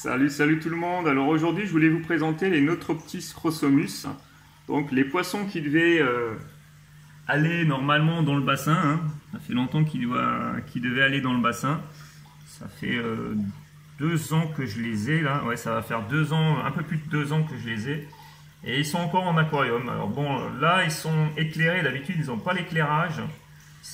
Salut tout le monde. Alors aujourd'hui, je voulais vous présenter les Notroptis chrosomus. Donc les poissons qui devaient aller normalement dans le bassin. Ça fait longtemps qu'ils devaient aller dans le bassin. Ça fait 2 ans que je les ai là. Ouais, ça va faire 2 ans, un peu plus de 2 ans que je les ai. Et ils sont encore en aquarium. Alors bon, là ils sont éclairés. D'habitude, ils n'ont pas l'éclairage.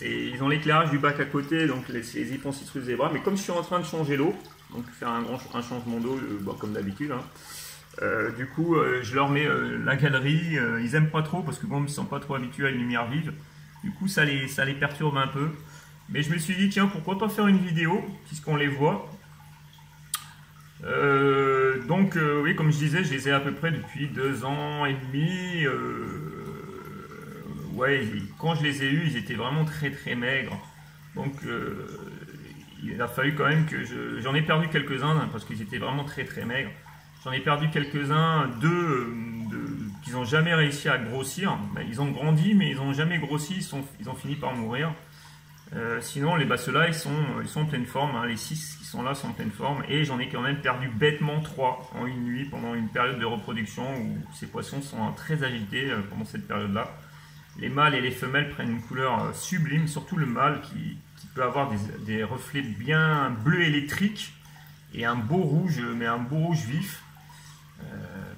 Ils ont l'éclairage du bac à côté, donc les Iphoncitrus zebra. Mais comme je suis en train de changer l'eau, donc faire un changement d'eau, comme d'habitude, du coup, je leur mets la galerie. Ils aiment pas trop parce que bon, ils sont pas trop habitués à une lumière vive. Du coup, ça les perturbe un peu. Mais je me suis dit, tiens, pourquoi pas faire une vidéo puisqu'on les voit. Oui, comme je disais, je les ai à peu près depuis 2 ans et demi. Ouais, quand je les ai eus, ils étaient vraiment très maigres. Donc il a fallu quand même que j'en ai perdu quelques-uns parce qu'ils étaient vraiment très maigres. J'en ai perdu quelques-uns, qu'ils n'ont jamais réussi à grossir. Ils ont grandi, mais ils n'ont jamais grossi, ils ont fini par mourir. Sinon, ceux-là, ils sont en pleine forme. Les 6 qui sont là sont en pleine forme. Et j'en ai quand même perdu bêtement 3 en une nuit pendant une période de reproduction où ces poissons sont très agités pendant cette période-là. Les mâles et les femelles prennent une couleur sublime, surtout le mâle qui peut avoir des reflets bien bleu électrique et un beau rouge, mais un beau rouge vif.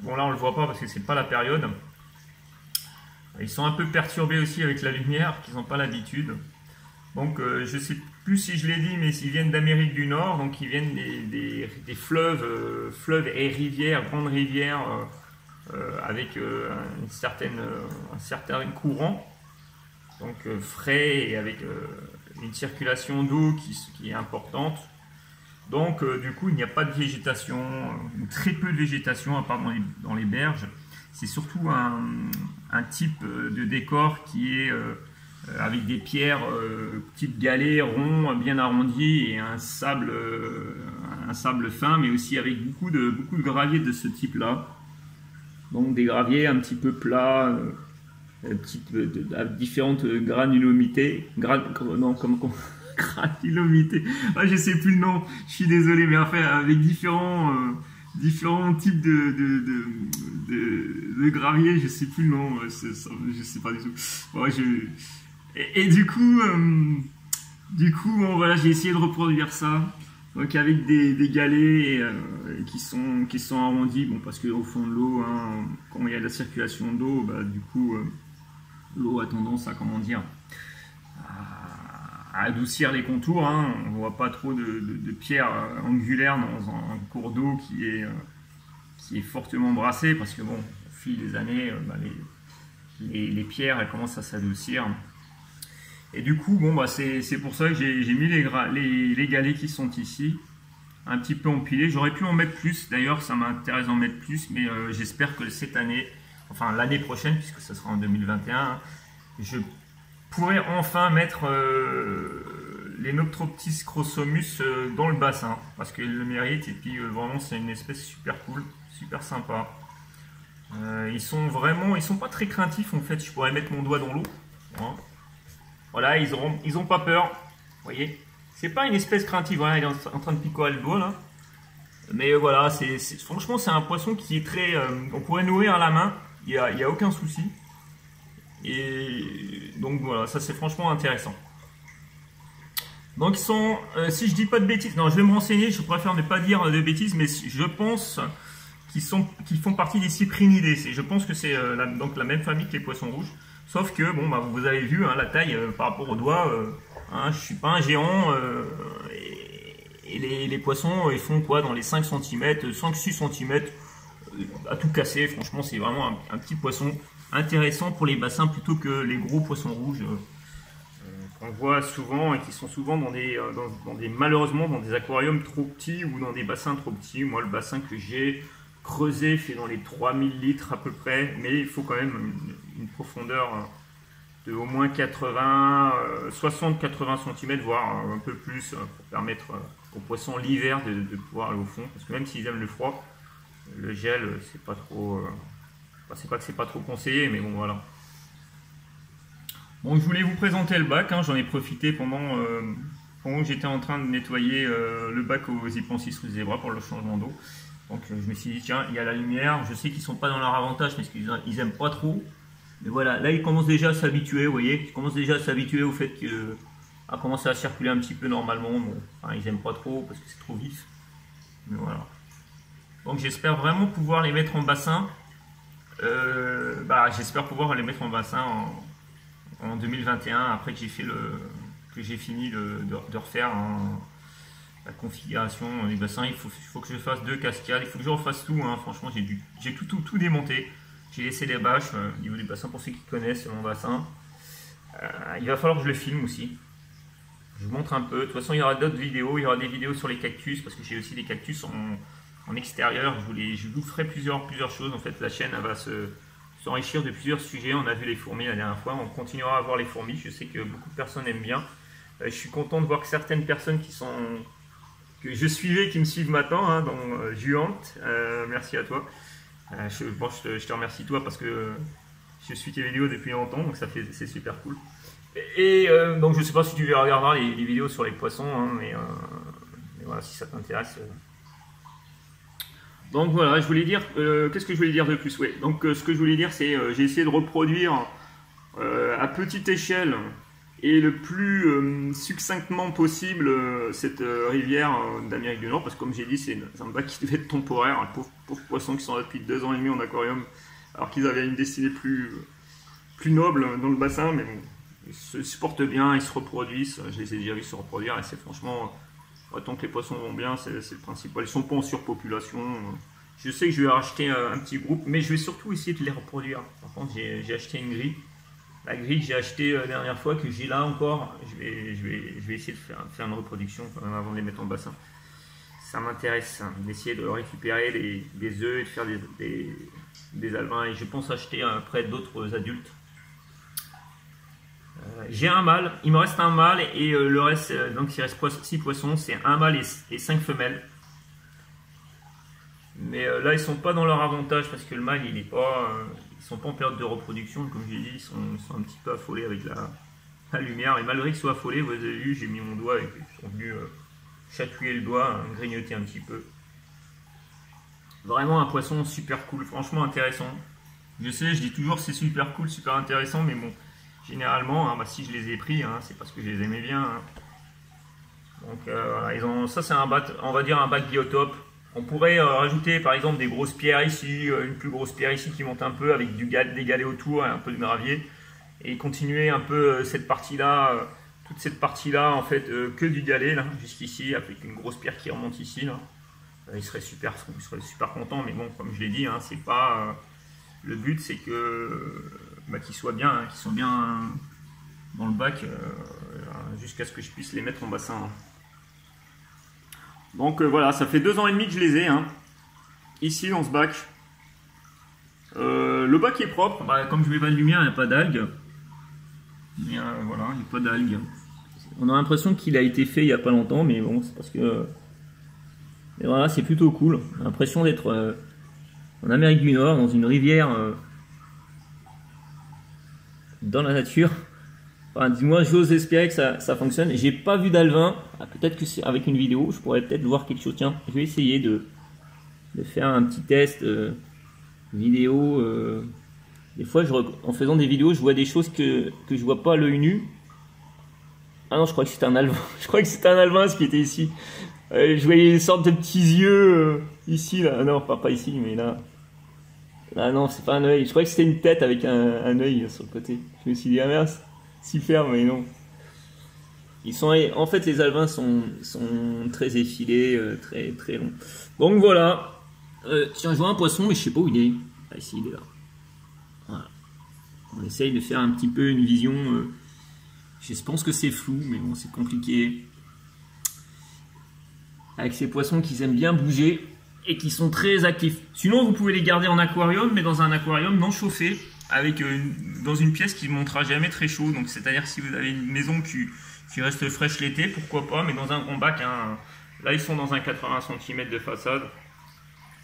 Bon, là on le voit pas parce que c'est pas la période. Ils sont un peu perturbés aussi avec la lumière, qu'ils n'ont pas l'habitude. Donc je sais plus si je l'ai dit, mais ils viennent d'Amérique du Nord, donc ils viennent des fleuves et rivières, grandes rivières. Avec un certain courant, donc frais et avec une circulation d'eau qui est importante. Donc du coup il n'y a pas de végétation, très peu de végétation à part dans les berges. C'est surtout un type de décor qui est avec des pierres type galets ronds bien arrondis et un sable fin, mais aussi avec beaucoup de gravier de ce type là. Donc des graviers un petit peu plats, à différentes granulomités. Granulomités. Ah, je sais plus le nom. Je suis désolé, mais enfin avec différents types de graviers. Je sais plus le nom. Je sais pas du tout. Ouais, et du coup, bon, voilà, j'ai essayé de reproduire ça. Donc avec des galets qui sont arrondis, bon, parce qu'au fond de l'eau, quand il y a de la circulation d'eau, du coup l'eau a tendance à, comment dire, à adoucir les contours. On ne voit pas trop de pierres angulaires dans un cours d'eau qui est fortement brassé, parce que bon, au fil des années, les pierres elles commencent à s'adoucir. Et du coup, bon, c'est pour ça que j'ai mis les galets qui sont ici, un petit peu empilés. J'aurais pu en mettre plus, d'ailleurs, ça m'intéresse d'en mettre plus, mais j'espère que cette année, enfin l'année prochaine, puisque ce sera en 2021, je pourrai enfin mettre les Notroptis chrosomus dans le bassin, parce qu'ils le méritent, et puis vraiment, c'est une espèce super cool, super sympa. Ils sont pas très craintifs, en fait. Je pourrais mettre mon doigt dans l'eau. Voilà, ils ont pas peur, vous voyez. C'est pas une espèce craintive, voilà, il est en train de picorer le doigt là. Mais voilà, franchement c'est un poisson qui est très... on pourrait nourrir à la main, il y a aucun souci. Et donc voilà, ça c'est franchement intéressant. Donc ils sont, si je dis pas de bêtises, non je vais me renseigner, je préfère ne pas dire de bêtises, mais je pense qu'ils font partie des Cyprinidés. Je pense que c'est donc la même famille que les poissons rouges. Sauf que, bon, vous avez vu la taille par rapport aux doigts, je ne suis pas un géant, et les poissons, ils font quoi dans les 5 cm, 5-6 cm, à tout casser. Franchement, c'est vraiment un petit poisson intéressant pour les bassins plutôt que les gros poissons rouges qu'on voit souvent et qui sont souvent malheureusement dans des aquariums trop petits ou dans des bassins trop petits. Moi, le bassin que j'ai creusé fait dans les 3000 litres à peu près, mais il faut quand même une profondeur de au moins 60-80 cm, voire un peu plus, pour permettre aux poissons l'hiver de pouvoir aller au fond, parce que même s'ils aiment le froid, le gel c'est pas trop, c'est pas que c'est pas trop conseillé, mais bon voilà. Bon, je voulais vous présenter le bac, j'en ai profité pendant Bon, j'étais en train de nettoyer le bac aux éponges sous zébra pour le changement d'eau. Donc je me suis dit, tiens, il y a la lumière, je sais qu'ils sont pas dans leur avantage parce qu'ils aiment pas trop. Mais voilà, là ils commencent déjà à s'habituer, vous voyez, ils commencent déjà à s'habituer au fait que à commencer à circuler un petit peu normalement. Bon, enfin, ils aiment pas trop parce que c'est trop vif. Mais voilà. Donc j'espère vraiment pouvoir les mettre en bassin. J'espère pouvoir les mettre en bassin en 2021 après que j'ai fini de refaire la configuration du bassin. Il faut que je fasse 2 cascades, il faut que je refasse tout, hein. Franchement j'ai tout démonté. J'ai laissé les bâches au niveau du bassin pour ceux qui connaissent mon bassin. Il va falloir que je le filme aussi. Je vous montre un peu. De toute façon il y aura d'autres vidéos, il y aura des vidéos sur les cactus parce que j'ai aussi des cactus en extérieur. Je vous ferai plusieurs choses. En fait la chaîne elle va s'enrichir de plusieurs sujets. On a vu les fourmis la dernière fois, on continuera à voir les fourmis. Je sais que beaucoup de personnes aiment bien. Je suis content de voir que certaines personnes que je suivais, qui me suivent maintenant, hein, dont Juante, merci à toi. Je te remercie toi parce que je suis tes vidéos depuis longtemps, donc c'est super cool. Donc je sais pas si tu regarderas les vidéos sur les poissons, hein, mais voilà, si ça t'intéresse. Donc voilà, je voulais dire, qu'est-ce que je voulais dire de plus? Ouais. Donc ce que je voulais dire, c'est j'ai essayé de reproduire à petite échelle et le plus succinctement possible cette rivière d'Amérique du Nord, parce que comme j'ai dit, c'est un bac qui devait être temporaire, un pauvre poisson qui sont là depuis 2 ans et demi en aquarium, alors qu'ils avaient une destinée plus noble dans le bassin, mais bon, ils se supportent bien, ils se reproduisent, je les ai déjà vus se reproduire, et c'est franchement, tant que les poissons vont bien, c'est le principal. Ils sont pas en surpopulation. Je sais que je vais racheter un petit groupe, mais je vais surtout essayer de les reproduire. Par contre, j'ai acheté une grille. La grille que j'ai achetée la dernière fois, que j'ai là encore, je vais essayer de faire une reproduction quand même avant de les mettre en bassin. Ça m'intéresse hein, d'essayer de récupérer des œufs et de faire des alevins. Et je pense acheter après d'autres adultes. J'ai un mâle, il me reste un mâle et le reste, donc il reste 6 poissons, c'est un mâle et 5 femelles. Mais là ils sont pas dans leur avantage parce que le mâle il est pas, ils sont pas en période de reproduction, comme j'ai dit, ils sont un petit peu affolés avec la lumière. Et malgré qu'ils soient affolés, vous avez vu, j'ai mis mon doigt et ils sont venus chatouiller le doigt, hein, grignoter un petit peu. Vraiment un poisson super cool, franchement intéressant. Je sais, je dis toujours c'est super cool, super intéressant, mais bon. Généralement, hein, si je les ai pris, hein, c'est parce que je les aimais bien. Hein. Donc voilà, ça c'est on va dire un bac biotope. On pourrait rajouter par exemple des grosses pierres ici, une plus grosse pierre ici qui monte un peu avec des galets autour et un peu de gravier. Et continuer un peu cette partie-là, toute cette partie-là en fait que du galet là, jusqu'ici, avec une grosse pierre qui remonte ici. Là. Il serait super content, mais bon, comme je l'ai dit, hein, c'est pas... le but c'est que... qu'ils soient bien, hein, qu'ils sont bien dans le bac jusqu'à ce que je puisse les mettre en bassin. Hein. Donc voilà, ça fait 2 ans et demi que je les ai hein, ici dans ce bac. Le bac est propre, comme je mets pas de lumière, il n'y a pas d'algues. Mais voilà, il n'y a pas d'algues. On a l'impression qu'il a été fait il n'y a pas longtemps, mais bon, c'est parce que... Et voilà, c'est plutôt cool. J'ai l'impression d'être en Amérique du Nord, dans une rivière... dans la nature. Enfin, dis-moi, j'ose espérer que ça fonctionne. J'ai pas vu d'alevin. Peut-être que c'est avec une vidéo, je pourrais peut-être voir quelque chose. Tiens, je vais essayer de faire un petit test vidéo. Des fois, en faisant des vidéos, je vois des choses que je vois pas à l'œil nu. Ah non, je crois que c'était un alevin. Je crois que c'était un alevin ce qui était ici. Je voyais une sorte de petits yeux ici, là. Non, pas ici, mais là. Ah non, c'est pas un œil. Je crois que c'était une tête avec un œil sur le côté. Je me suis dit, ah mince, super, mais non. En fait, les alevins sont très effilés, très longs. Donc voilà. Tiens, je vois un poisson, mais je sais pas où il est. Ah, ici, il est là. Voilà. On essaye de faire un petit peu une vision. Je pense que c'est flou, mais bon, c'est compliqué. Avec ces poissons qui aiment bien bouger et qui sont très actifs. Sinon, vous pouvez les garder en aquarium, mais dans un aquarium non chauffé, dans une pièce qui ne montera jamais très chaud. Donc, c'est-à-dire si vous avez une maison qui reste fraîche l'été, pourquoi pas, mais dans un grand bac. Hein, là, ils sont dans un 80 cm de façade.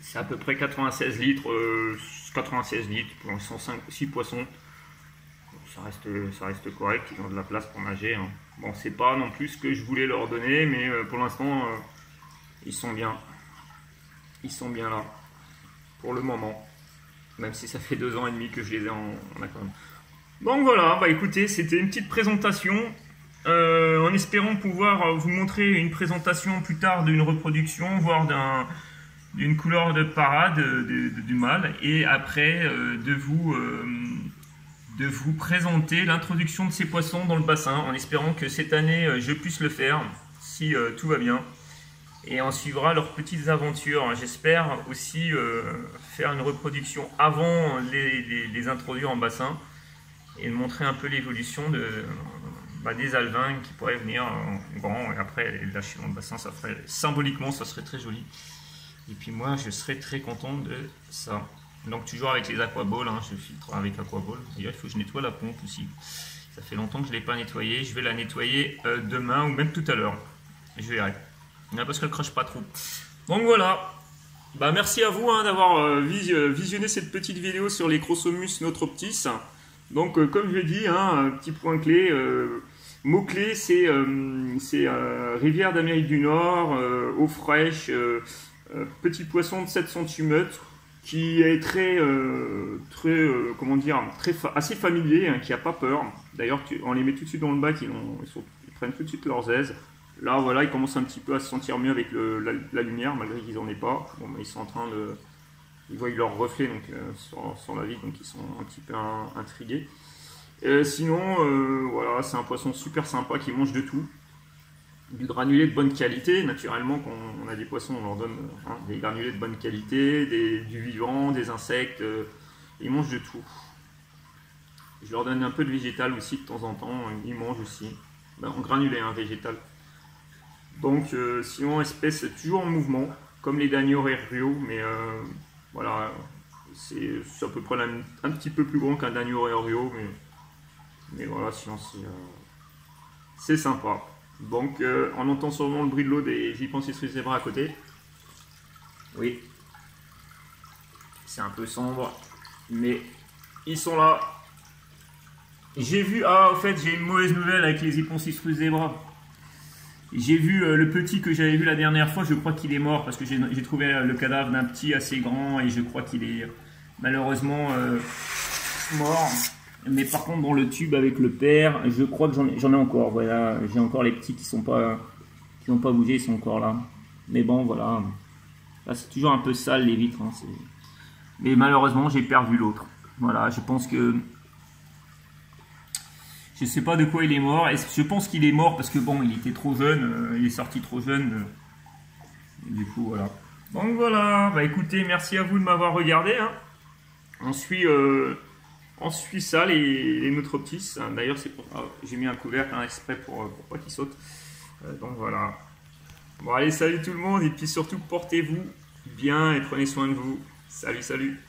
C'est à peu près 96 litres, 96 litres pour 6 poissons. Ça reste correct, ils ont de la place pour nager. Hein. Bon, c'est pas non plus ce que je voulais leur donner, mais pour l'instant, ils sont bien. Ils sont bien là, pour le moment. Même si ça fait 2 ans et demi que je les ai en aquarium. Donc voilà, bah écoutez, c'était une petite présentation. En espérant pouvoir vous montrer une présentation plus tard d'une reproduction, voire d'une couleur de parade du mâle. Et après, de vous présenter l'introduction de ces poissons dans le bassin, en espérant que cette année je puisse le faire, si tout va bien. Et on suivra leurs petites aventures. J'espère aussi faire une reproduction avant les introduire en bassin et de montrer un peu l'évolution des alevins qui pourraient venir en grand et après les lâcher dans le bassin. Ça ferait, symboliquement, ça serait très joli. Et puis moi, je serais très content de ça. Donc toujours avec les aquaballs, hein, je filtre avec aquaball. D'ailleurs, il faut que je nettoie la pompe aussi. Ça fait longtemps que je ne l'ai pas nettoyée. Je vais la nettoyer demain ou même tout à l'heure. Je verrai. Parce qu'elle ne crache pas trop. Donc voilà. Bah, merci à vous d'avoir visionné cette petite vidéo sur les Chrosomus Notroptis. Donc comme je dis, un petit point clé. Mot-clé, c'est rivière d'Amérique du Nord, eau fraîche, petit poisson de 7 cm qui est assez familier, hein, qui n'a pas peur. D'ailleurs, on les met tout de suite dans le bac, ils prennent tout de suite leurs aises. Là, voilà, ils commencent un petit peu à se sentir mieux avec la lumière, malgré qu'ils n'en aient pas. Bon, ils sont en train de... Ils voient leur reflet donc, sur la vitre, donc ils sont un petit peu intrigués. Sinon, voilà, c'est un poisson super sympa qui mange de tout. Du granulé de bonne qualité, naturellement, quand on a des poissons, on leur donne des granulés de bonne qualité, du vivant, des insectes, ils mangent de tout. Je leur donne un peu de végétal aussi de temps en temps, ils mangent aussi, en granulé, végétal. Donc, sinon, espèce toujours en mouvement, comme les Danio-Rio, mais voilà, c'est à peu près un petit peu plus grand qu'un Danio-Rio, mais voilà, sinon c'est sympa. Donc on entend sûrement le bruit de l'eau des Gypancistris zebra à côté. Oui, c'est un peu sombre, mais ils sont là. J'ai vu, en fait j'ai une mauvaise nouvelle avec les Gypancistris zebra. J'ai vu le petit que j'avais vu la dernière fois, je crois qu'il est mort parce que j'ai trouvé le cadavre d'un petit assez grand et je crois qu'il est malheureusement mort. Mais par contre dans le tube avec le père, je crois que j'en ai encore. Voilà, j'ai encore les petits qui n'ont pas bougé, ils sont encore là. Mais bon voilà, là c'est toujours un peu sale les vitres. Hein, mais malheureusement j'ai perdu l'autre. Voilà, je pense que je sais pas de quoi il est mort. Je pense qu'il est mort parce que bon, il était trop jeune, il est sorti trop jeune. Et du coup voilà. Donc voilà, bah écoutez, merci à vous de m'avoir regardé. Hein. On suit ça, les Notroptis. D'ailleurs, c'est pour j'ai mis un couvercle exprès pour pas qu'ils sautent. Donc voilà. Bon, allez, salut tout le monde. Et puis surtout, portez-vous bien et prenez soin de vous. Salut, salut.